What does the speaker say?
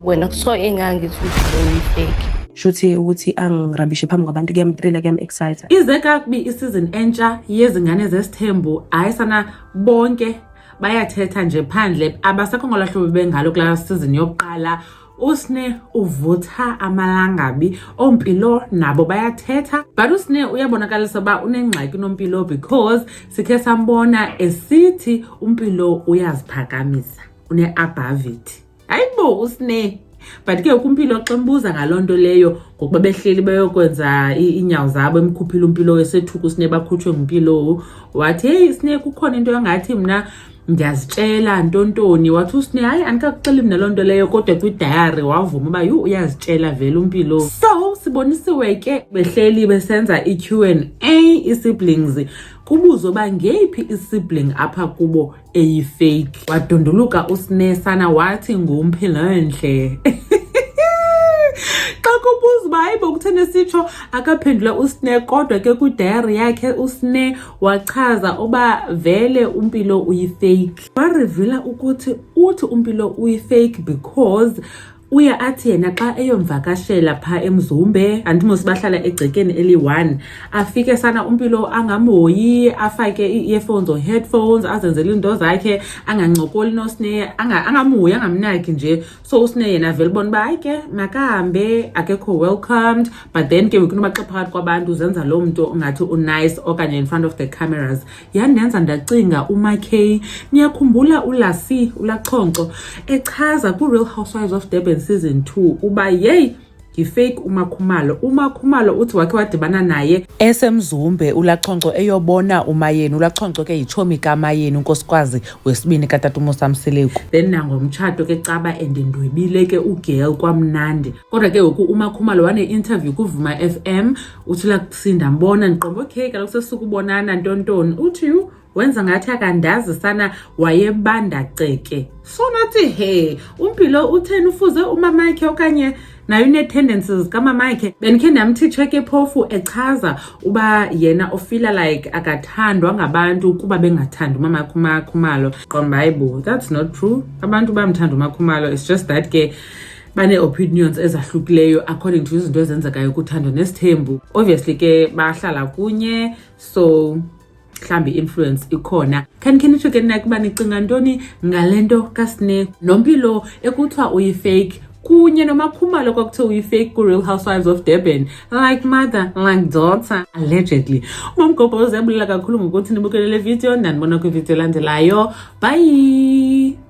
wena kuthiwa engangithi uyifake shuthi ukuthi angirabishe phambi kwabantu kuyamthrill kuyam-excite. Ize kakubi isizini entsha yezingane zesithembu hayi sana bonke bayathetha nje phandle abasekho ngolahlobo bengalo kula season yokuqala. Usne uvutha amalangabi ompilo nabo bayathetha, but usne uyabonakalisa ba unengxaki nompilo because sikhe sambona esithi umpilo uyaziphakamisa une above it. Hayibo usne, but ke ukumpilo xa mbuza ngalonto leyo ngokuba behleli bayokwenza inyawo zabo emkhuphile umpilo esethuka usne bakhutshwe ngumpilo wathi hey sine kukhona into yangathi mina ngiyazitshela ntontoni wathi usine hayi andikakuxela mina lonto leyo kodwa kwi-diary wavuma uba uyazitshela vele umpilo. So sibonisiwe ke behleli besenza i-Q&A i-siblings kubuzo ba ngeyiphi i-sibling apha kubo eyi-fake. Wadonduluka usine sana wathi ngumpilo enhle. Xa kubuza uba hayibo kutheni sitsho akaphendula usine kodwa ke kwi-diary yakhe usine wachaza uba vele umpilo uyifake. Warevila ukuthi uthi umpilo uyifake because uya athi yena xa eyomvakashela pha eMzumbe andimos bahlala egcekeni eli-1 afike sana umpilo angamhoyi afake i-earphones or headphones azenzele into zakhe angancokoli nosine angamhoyi angamnaki nje. So usine yena vele bona uba hayi ke makahambe akekho welcomed, but then ke kunoba xa phakathi kwabantu zenza loo mntu ungathi unice okanye in front of the cameras. Yandenza ndacinga uMakay niyakhumbula uLasi uLaxonxo echaza ku-Real Housewives of Durban season 2 uba yey yifake uMakhumalo uthi wakhe wadibana naye esemzumbe uLaxonxo eyobona uMayeni. uLaxonxo ke yichomi kaMayeni unkosikazi wesibini katata uMosamseleku. Then nangomtshato ke caba endindwebile ke ugirl kwamnandi. Kodwa ke ngoku uMakhumalo wane-interview kuVuma FM uthi lakusinda mbona ndiqomba okay kaloku sesukubonana ntontoni uthi wenza ngathi akandazi sana wayebanda ceke. So nathi he umpilo utheni ufuze umama yakhe okanye nayo ne-tendencies kamama yakhe. Benikhe ndamthi check phofu echaza uba yena ofila like akathandwa ngabantu kuba bengathanda umama uMakhumalo. Qomba hayibo that's not true, abantu bamthanda uMakhumalo, it's just that ke bane-opinions ezahlukileyo according to izinto ezenzekayo kuthando nesithembu. Obviously ke bahlala kunye so mhlambi influence ikhona. Khe nitsho ke nakuba nicinga ntoni ngalento kaSne nompilo ekuthiwa uyifake kunye noMakhumalo kwakuthiwa uyifake ku-Real Housewives of Durban, like mother like daughter allegedly. Umamgobhozi uyabulela kakhulu ngokuthi nibukele le video, ndanibona kwivideo elandelayo. Bye.